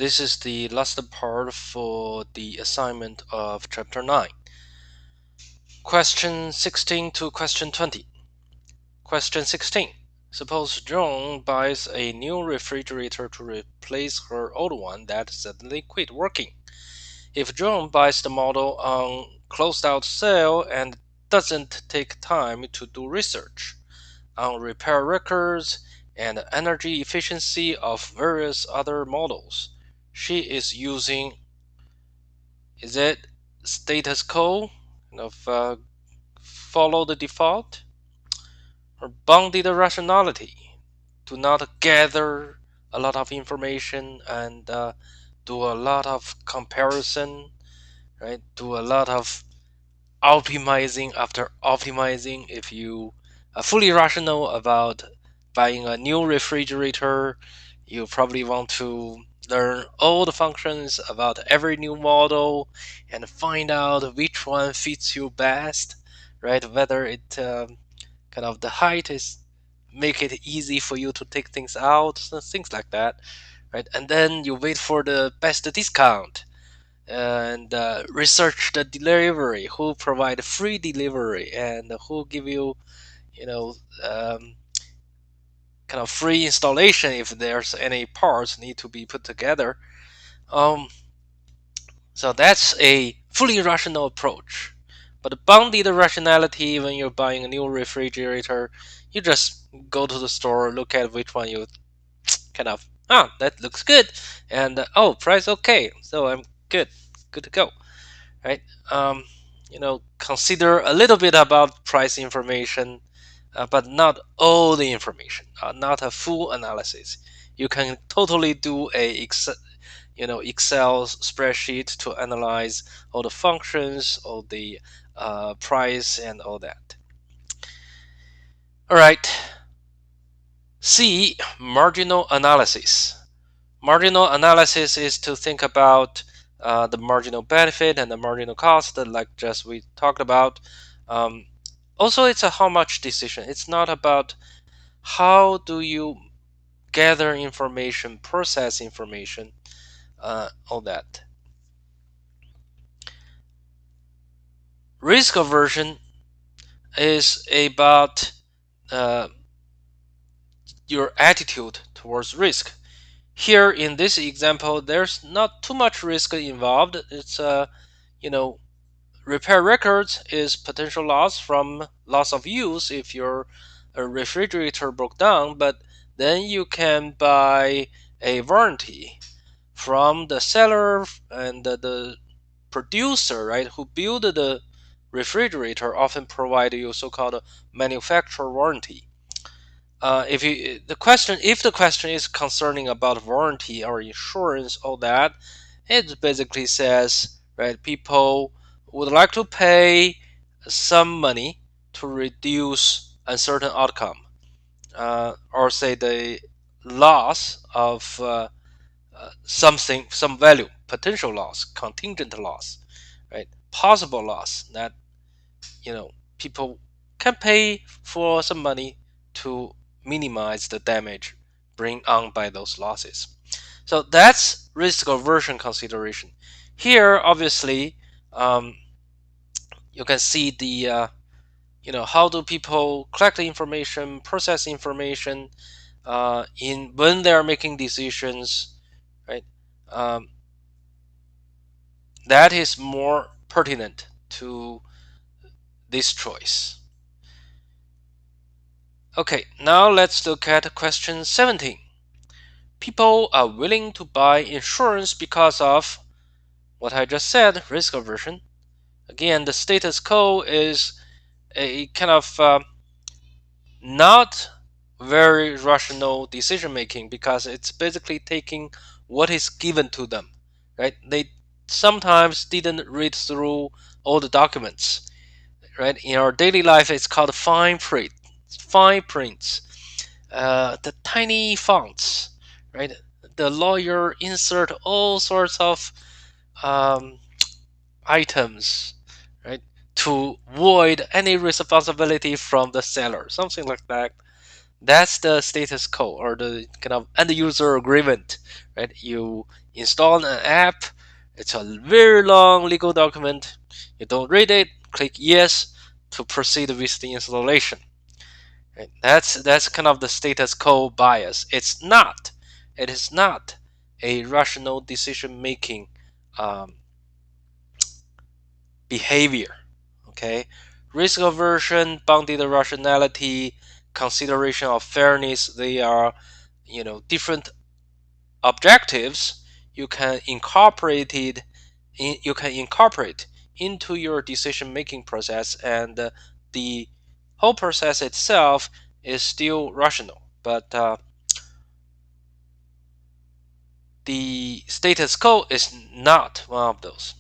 This is the last part for the assignment of Chapter 9. Question 16 to question 20. Question 16. Suppose Joan buys a new refrigerator to replace her old one that suddenly quit working. If Joan buys the model on closed-out sale and doesn't take time to do research on repair records and energy efficiency of various other models, she is using, is it status quo, follow the default, or bounded rationality, do not gather a lot of information and do a lot of comparison, right? Do a lot of optimizing after optimizing. If you are fully rational about buying a new refrigerator, you probably want to learn all the functions about every new model and find out which one fits you best, right? Whether it the height is make it easy for you to take things out, things like that, right? And then you wait for the best discount and research the delivery, who provide free delivery and who give you, you know, um, free installation if there's any parts need to be put together. So that's a fully rational approach. But the bounded rationality, when you're buying a new refrigerator, you just go to the store, look at which one you that looks good, and oh, price okay, so I'm good to go, right? Consider a little bit about price information, but not all the information, not a full analysis. You can totally do a Excel spreadsheet to analyze all the functions, all the price, and all that. All right. C, marginal analysis. Marginal analysis is to think about the marginal benefit and the marginal cost, like just we talked about. Also, it's a how much decision. It's not about how do you gather information, process information, all that. Risk aversion is about your attitude towards risk. Here in this example, there's not too much risk involved. It's repair records is potential loss from loss of use if your refrigerator broke down, but then you can buy a warranty from the seller and the producer, right, who build the refrigerator, often provide you so-called manufacturer warranty. If the question is concerning about warranty or insurance, all that, it basically says, right, people would like to pay some money to reduce a certain outcome, or say the loss of something, some value, potential loss, contingent loss, right, possible loss that people can pay for some money to minimize the damage bring on by those losses. So that's risk aversion consideration. Here, obviously, you can see the how do people collect information, process information in when they are making decisions, right? That is more pertinent to this choice. Okay, now let's look at question 17. People are willing to buy insurance because of what I just said, risk aversion. Again, the status quo is a not very rational decision making because it's basically taking what is given to them, right? They sometimes didn't read through all the documents, right? In our daily life, it's called fine print, the tiny fonts, right? The lawyer insert all sorts of items, right, to avoid any responsibility from the seller, something like that. That's the status quo, or the kind of end user agreement, right? You install an app, it's a very long legal document. You don't read it, click yes to proceed with the installation. Right? That's kind of the status quo bias. It is not a rational decision making um, behavior. Okay, risk aversion, bounded rationality, consideration of fairness. They are, different objectives. You can incorporate it. You can incorporate into your decision making process, and the whole process itself is still rational. But the status quo is not one of those.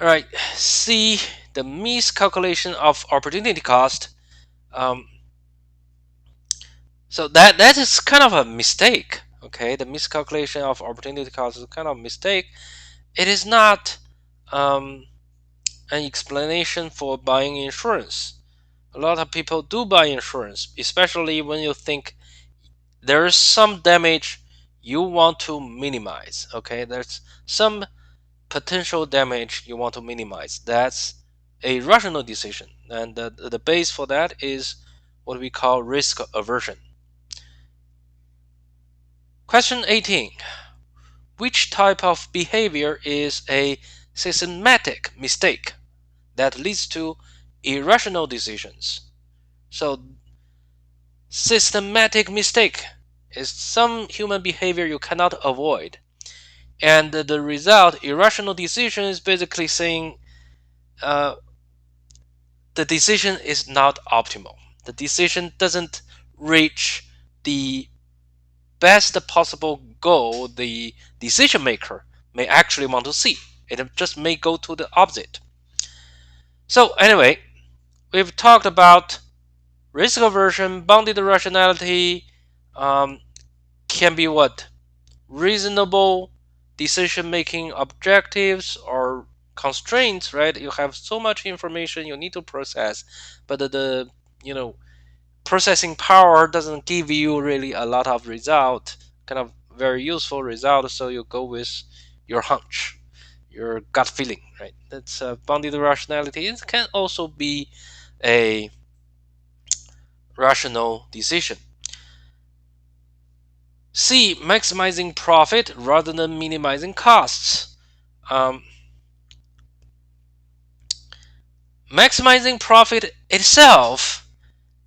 All right, C, the miscalculation of opportunity cost. Um, so that is kind of a mistake. Okay, the miscalculation of opportunity cost is kind of a mistake. It is not um, an explanation for buying insurance. A lot of people do buy insurance, especially when you think there is some damage you want to minimize. Okay, there's some potential damage you want to minimize. That's a rational decision, and the base for that is what we call risk aversion. Question 18. Which type of behavior is a systematic mistake that leads to irrational decisions? So, systematic mistake is some human behavior you cannot avoid. And the result, irrational decision, is basically saying uh, the decision is not optimal. The decision doesn't reach the best possible goal the decision maker may actually want to see. It just may go to the opposite. So anyway, we've talked about risk aversion, bounded rationality, can be what? Reasonable decision-making objectives or constraints, right? You have so much information you need to process, but the processing power doesn't give you really a lot of result, kind of very useful result, so you go with your hunch, your gut feeling, right? That's bounded rationality. It can also be a rational decision. C, maximizing profit rather than minimizing costs. Maximizing profit itself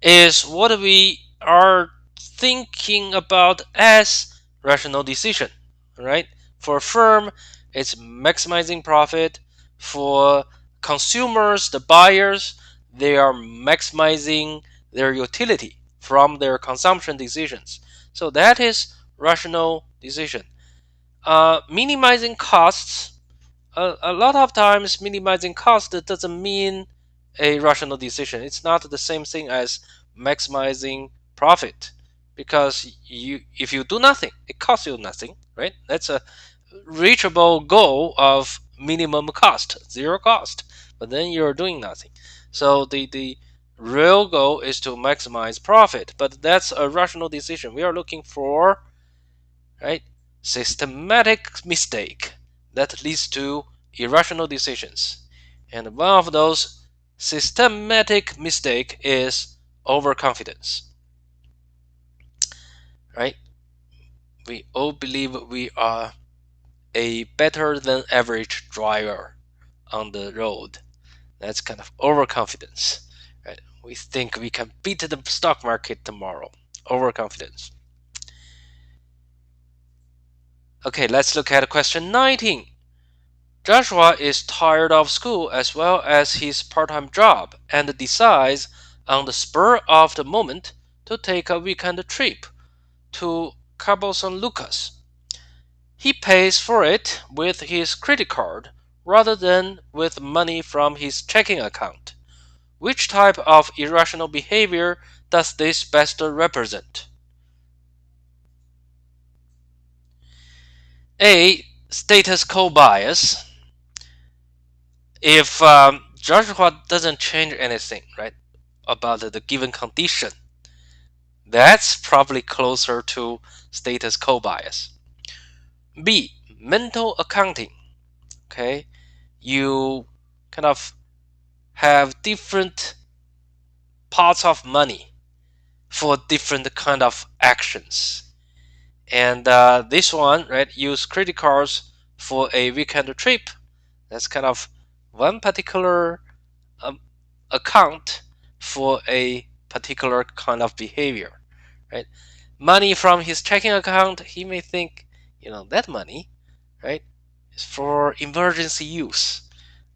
is what we are thinking about as rational decision, right? For a firm, it's maximizing profit. For consumers, the buyers, they are maximizing their utility from their consumption decisions. So that is rational decision. Minimizing costs. A lot of times, minimizing cost doesn't mean a rational decision. It's not the same thing as maximizing profit, because if you do nothing, it costs you nothing, right? That's a reachable goal of minimum cost, zero cost, but then you're doing nothing. So the real goal is to maximize profit, but that's a rational decision. We are looking for, right, systematic mistake that leads to irrational decisions. And one of those systematic mistake is overconfidence. Right? We all believe we are a better than average driver on the road. That's kind of overconfidence. Right? We think we can beat the stock market tomorrow. Overconfidence. Okay, let's look at question 19. Joshua is tired of school as well as his part-time job and decides on the spur of the moment to take a weekend trip to Cabo San Lucas. He pays for it with his credit card rather than with money from his checking account. Which type of irrational behavior does this best represent? A. Status quo bias. If Joshua doesn't change anything, right, about the given condition, That's probably closer to status quo bias. B, mental accounting. Okay, you kind of have different pots of money for different kind of actions. And this one, right, use credit cards for a weekend trip. That's kind of one particular um, account for a particular kind of behavior, right? Money from his checking account, he may think, that money, right, is for emergency use.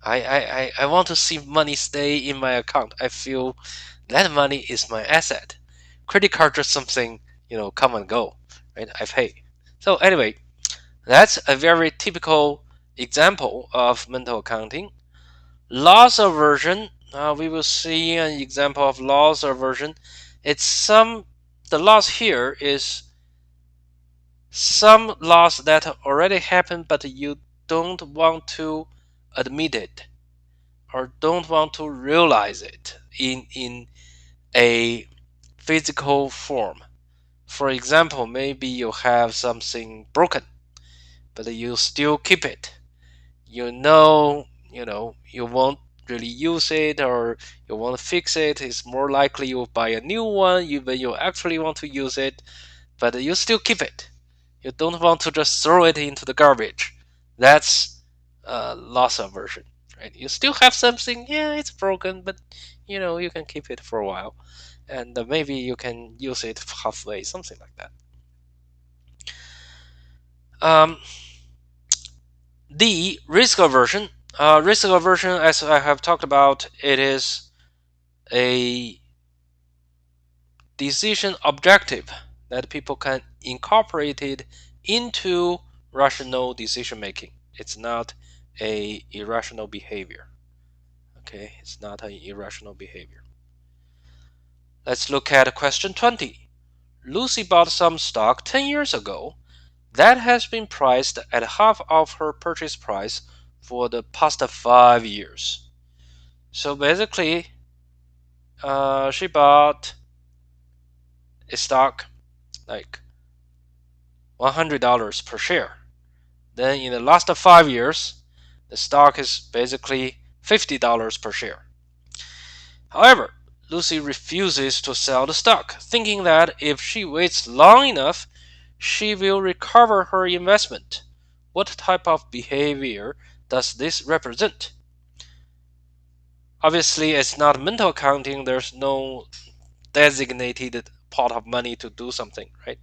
I want to see money stay in my account. I feel that money is my asset. Credit card just something, come and go, right? I pay. So anyway, that's a very typical example of mental accounting. Loss aversion, we will see an example of loss aversion. The loss here is some loss that already happened, but you don't want to admit it or don't want to realize it in a physical form. For example, maybe you have something broken, but you still keep it. You won't really use it or you won't fix it. It's more likely you'll buy a new one even you actually want to use it, but you still keep it. You don't want to just throw it into the garbage. That's loss aversion, right? You still have something, yeah, it's broken, but you can keep it for a while, and maybe you can use it halfway, something like that. Um, D, risk aversion. Risk aversion, as I have talked about, it is a decision objective that people can incorporate it into rational decision making. It's not a irrational behavior. Okay, it's not an irrational behavior. Let's look at question 20. Lucy bought some stock 10 years ago that has been priced at half of her purchase price for the past 5 years. So basically, she bought a stock like $100 per share. Then in the last 5 years, the stock is basically $50 per share. However, Lucy refuses to sell the stock, thinking that if she waits long enough, she will recover her investment. What type of behavior does this represent? Obviously, it's not mental accounting. There's no designated pot of money to do something, right?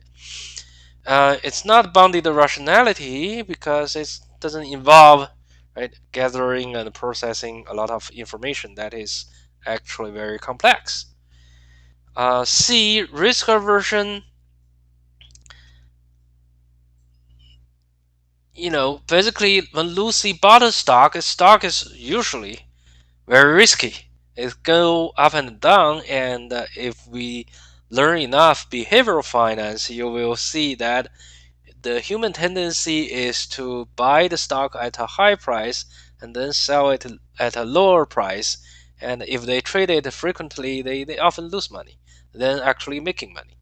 It's not bounded rationality because it doesn't involve, right, gathering and processing a lot of information that is actually very complex. C, risk aversion. Basically, when Lucy bought a stock is usually very risky. It go up and down, and if we learn enough behavioral finance, you will see that the human tendency is to buy the stock at a high price and then sell it at a lower price. And if they trade it frequently, they often lose money than actually making money.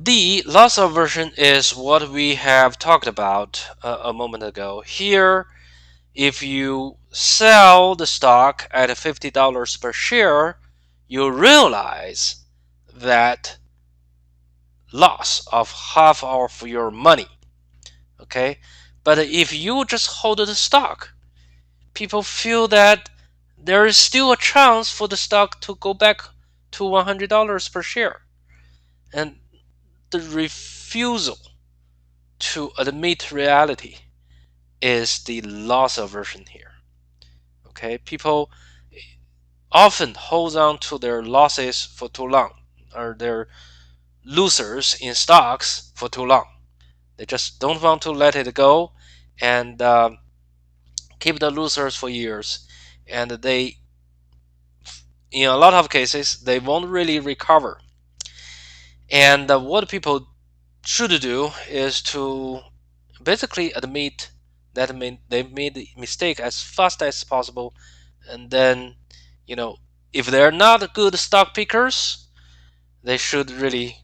D, loss aversion is what we have talked about a moment ago. Here, if you sell the stock at $50 per share, you realize that loss of half of your money. Okay, but if you just hold the stock, people feel that there is still a chance for the stock to go back to $100 per share, and the refusal to admit reality is the loss aversion here. Okay, people often hold on to their losses for too long, or their losers in stocks for too long. They just don't want to let it go and keep the losers for years. And they, in a lot of cases, they won't really recover. And what people should do is to basically admit that they made the mistake as fast as possible. And then, if they're not good stock pickers, they should really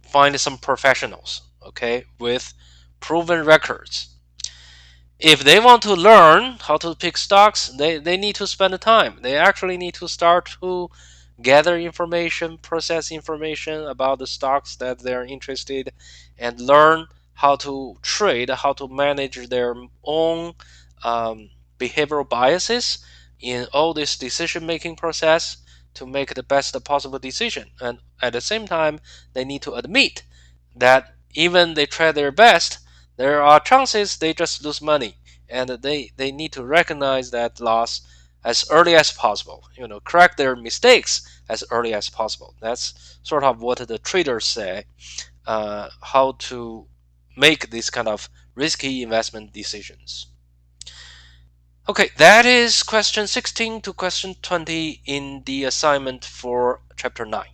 find some professionals, okay, with proven records. If they want to learn how to pick stocks, they need to spend the time. They actually need to start to gather information, process information about the stocks that they're interested, and learn how to trade, how to manage their own behavioral biases in all this decision-making process to make the best possible decision. And at the same time, they need to admit that even they try their best, there are chances they just lose money, and they need to recognize that loss as early as possible. Correct their mistakes as early as possible. That's sort of what the traders say, how to make these kind of risky investment decisions. Okay, that is question 16 to question 20 in the assignment for chapter 9.